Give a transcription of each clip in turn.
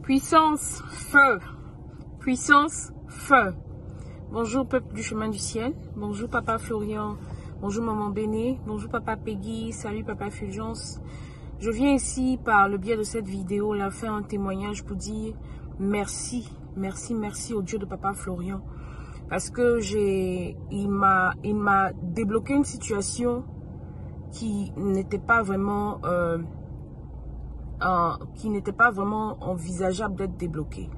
Puissance, feu. Puissance, feu. Bonjour peuple du chemin du ciel. Bonjour papa Florian. Bonjour maman Béné. Bonjour papa Peggy. Salut papa Fulgence. Je viens ici par le biais de cette vidéo là faire un témoignage pour dire merci. Merci au Dieu de papa Florian. Parce que il m'a débloqué une situation qui n'était pas vraiment envisageable d'être débloquée.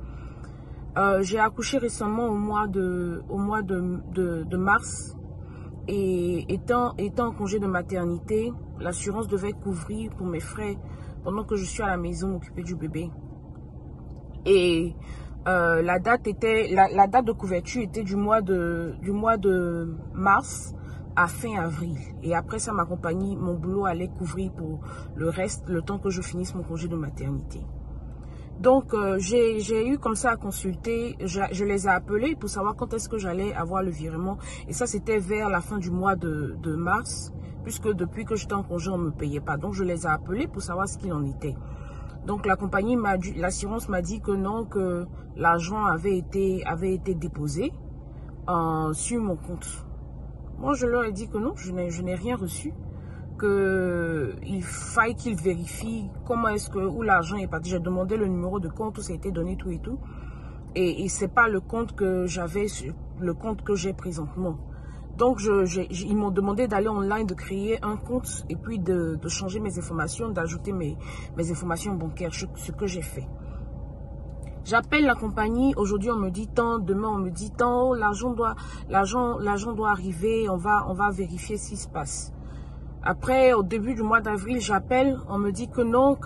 J'ai accouché récemment au mois de mars et étant en congé de maternité, l'assurance devait couvrir pour mes frais pendant que je suis à la maison m'occuper du bébé. Et la date de couverture était du mois de mars à fin avril. Et après ça, ma compagnie, mon boulot allait couvrir pour le reste, le temps que je finisse mon congé de maternité. Donc, j'ai eu comme ça à consulter, je les ai appelés pour savoir quand est-ce que j'allais avoir le virement. Et ça, c'était vers la fin du mois de mars, puisque depuis que j'étais en congé, on ne me payait pas. Donc, je les ai appelés pour savoir ce qu'il en était. Donc, la compagnie l'assurance m'a dit que non, que l'argent avait été déposé sur mon compte. Moi, je leur ai dit que non, je n'ai rien reçu. Qu'il faille qu'ils vérifient comment est-ce que, où l'argent est parti. J'ai demandé le numéro de compte où ça a été donné, tout et tout. Et c'est pas le compte que j'avais, le compte que j'ai présentement. Donc, ils m'ont demandé d'aller online, de créer un compte et puis de changer mes informations, d'ajouter mes informations bancaires, ce que j'ai fait. J'appelle la compagnie, aujourd'hui on me dit tant, demain on me dit tant, oh, l'argent doit arriver, on va vérifier ce qui se passe. Après, au début du mois d'avril, j'appelle, on me dit que non,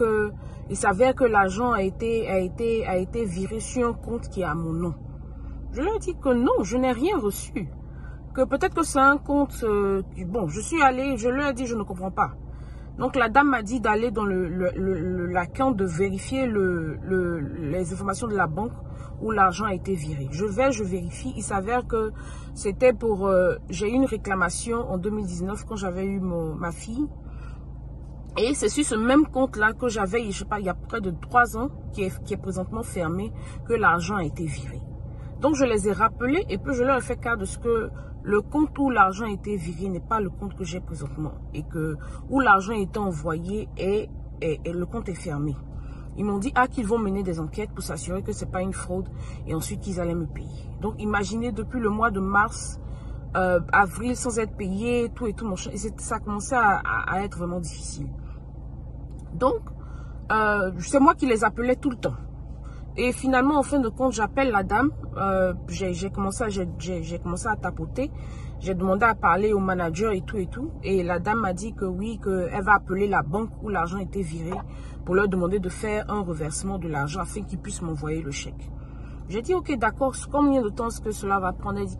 il s'avère que l'argent a été viré sur un compte qui est à mon nom. Je leur ai dit que non, je n'ai rien reçu. Que peut-être que c'est un compte, bon, je suis allée, je leur ai dit, je ne comprends pas. Donc la dame m'a dit d'aller dans l'account de vérifier les informations de la banque où l'argent a été viré. Je vérifie. Il s'avère que c'était pour... j'ai eu une réclamation en 2019 quand j'avais eu ma fille. Et c'est sur ce même compte-là que j'avais, je sais pas, il y a près de 3 ans, qui est présentement fermé, que l'argent a été viré. Donc je les ai rappelés et puis je leur ai fait cas de ce que le compte où l'argent a été viré n'est pas le compte que j'ai présentement. Et que où l'argent a été envoyé et le compte est fermé. Ils m'ont dit qu'ils vont mener des enquêtes pour s'assurer que ce n'est pas une fraude et ensuite qu'ils allaient me payer. Donc imaginez depuis le mois de mars, avril sans être payé, tout et tout, ça a commencé à être vraiment difficile. Donc, c'est moi qui les appelais tout le temps. Et finalement, en fin de compte, j'appelle la dame. J'ai commencé à tapoter. J'ai demandé à parler au manager et tout et tout. Et la dame m'a dit que oui, qu'elle va appeler la banque où l'argent était viré pour leur demander de faire un reversement de l'argent afin qu'ils puissent m'envoyer le chèque. J'ai dit ok, d'accord. Combien de temps est-ce que cela va prendre? Elle dit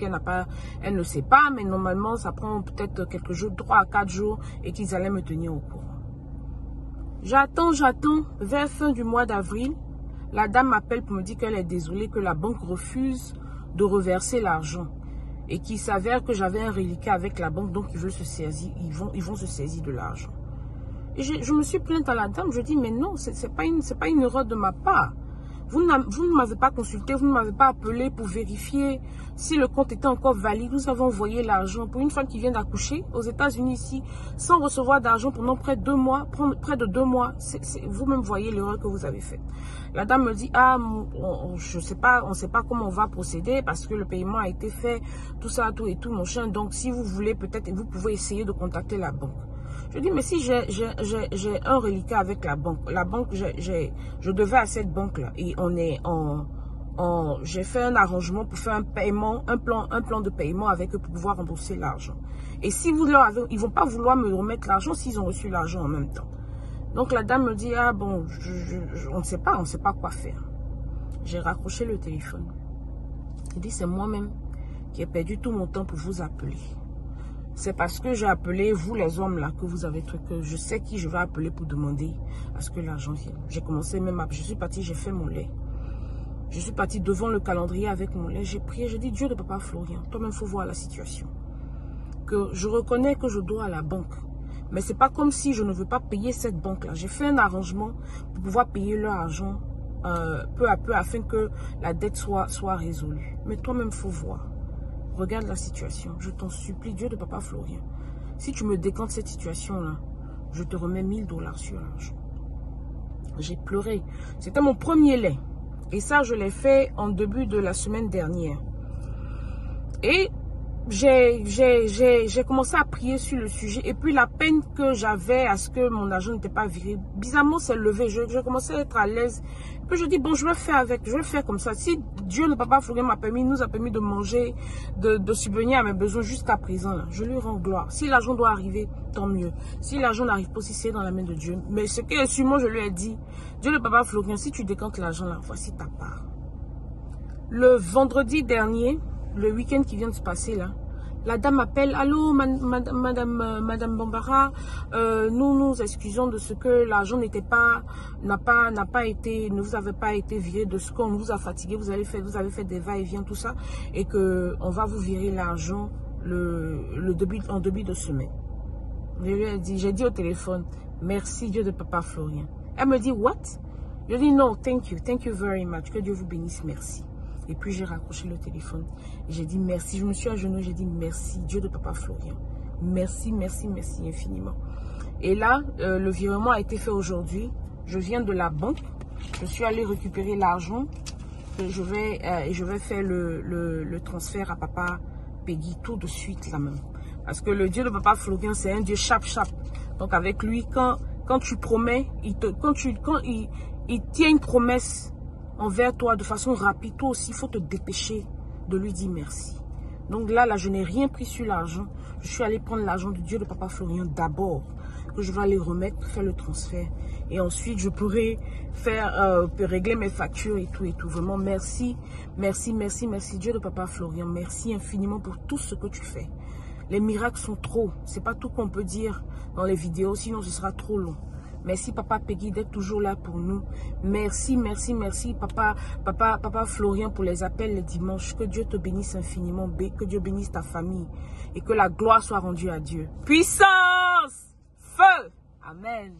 elle ne sait pas, mais normalement, ça prend peut-être quelques jours, 3 à 4 jours, et qu'ils allaient me tenir au courant. J'attends. Vers fin du mois d'avril, la dame m'appelle pour me dire qu'elle est désolée, que la banque refuse de reverser l'argent et qu'il s'avère que j'avais un reliquat avec la banque, donc ils vont se saisir de l'argent. Et je me suis plainte à la dame, je dis mais non, c'est pas une erreur de ma part. Vous ne m'avez pas consulté, vous ne m'avez pas appelé pour vérifier si le compte était encore valide. Vous avez envoyé l'argent pour une femme qui vient d'accoucher aux États-Unis ici, sans recevoir d'argent pendant près de 2 mois. Vous-même voyez l'erreur que vous avez faite. La dame me dit, on ne sait pas comment on va procéder parce que le paiement a été fait, tout ça, tout et tout, mon chien. Donc si vous voulez, peut-être, vous pouvez essayer de contacter la banque. Je dis, mais si j'ai un reliquat avec la banque, je devais à cette banque-là et j'ai fait un arrangement pour faire un paiement, un plan de paiement avec eux pour pouvoir rembourser l'argent. Et si ils ne vont pas vouloir me remettre l'argent s'ils ont reçu l'argent en même temps. Donc la dame me dit, bon, on ne sait pas quoi faire. J'ai raccroché le téléphone. Elle dit, c'est moi-même qui ai perdu tout mon temps pour vous appeler. C'est parce que j'ai appelé, vous les hommes là, que vous avez truc, que je sais qui je vais appeler pour demander à ce que l'argent vienne. J'ai commencé même je suis partie, j'ai fait mon lait. Je suis partie devant le calendrier avec mon lait, j'ai prié, j'ai dit, Dieu de papa Florian, toi-même faut voir la situation. Que je reconnais que je dois à la banque. Mais c'est pas comme si je ne veux pas payer cette banque là. J'ai fait un arrangement pour pouvoir payer leur argent peu à peu afin que la dette soit résolue. Mais toi-même, faut voir. Regarde la situation. Je t'en supplie, Dieu de Papa Florien. Si tu me décantes cette situation-là, je te remets 1000 $ sur l'argent. J'ai pleuré. C'était mon premier lait. Et ça, je l'ai fait en début de la semaine dernière. Et j'ai commencé à prier sur le sujet. Et puis la peine que j'avais à ce que mon argent n'était pas viré, bizarrement, s'est levé. Je commençais à être à l'aise. Puis je dis, bon, je vais faire avec. Je vais faire comme ça. Si Dieu, le Papa Florien nous a permis de manger, de subvenir à mes besoins jusqu'à présent, là, je lui rends gloire. Si l'argent doit arriver, tant mieux. Si l'argent n'arrive pas, si c'est dans la main de Dieu. Mais ce que sûrement je lui ai dit, Dieu, le Papa Florien, si tu décantes l'argent là, voici ta part. Le vendredi dernier, le week-end qui vient de se passer là, la dame appelle, allô madame Bambara, nous nous excusons de ce que l'argent ne vous avait pas été viré, de ce qu'on vous a fatigué, vous avez fait des va-et-vient, tout ça, et que on va vous virer l'argent en début de semaine. J'ai dit au téléphone, merci Dieu de Papa Florien. Elle me dit, what? Je dis, non, thank you very much, que Dieu vous bénisse, merci. Et puis j'ai raccroché le téléphone. J'ai dit merci. Je me suis agenouillée. J'ai dit merci. Dieu de Papa Florien. Merci, merci, merci infiniment. Et là, le virement a été fait aujourd'hui. Je viens de la banque. Je suis allée récupérer l'argent. Je vais faire le transfert à Papa Peggy tout de suite là même. Parce que le Dieu de Papa Florien, c'est un Dieu chap. Donc avec lui, quand tu promets, quand il tient une promesse envers toi de façon rapide, toi aussi, il faut te dépêcher de lui dire merci. Donc là, je n'ai rien pris sur l'argent. Je suis allée prendre l'argent de Dieu de Papa Florien d'abord, que je vais aller remettre, faire le transfert. Et ensuite, je pourrai régler mes factures et tout. Vraiment, merci, merci, merci, merci Dieu de Papa Florien. Merci infiniment pour tout ce que tu fais. Les miracles sont trop. C'est pas tout qu'on peut dire dans les vidéos, sinon ce sera trop long. Merci Papa Peggy d'être toujours là pour nous. Merci, merci, merci Papa Florien pour les appels les dimanches. Que Dieu te bénisse infiniment, que Dieu bénisse ta famille et que la gloire soit rendue à Dieu. Puissance! Feu! Amen.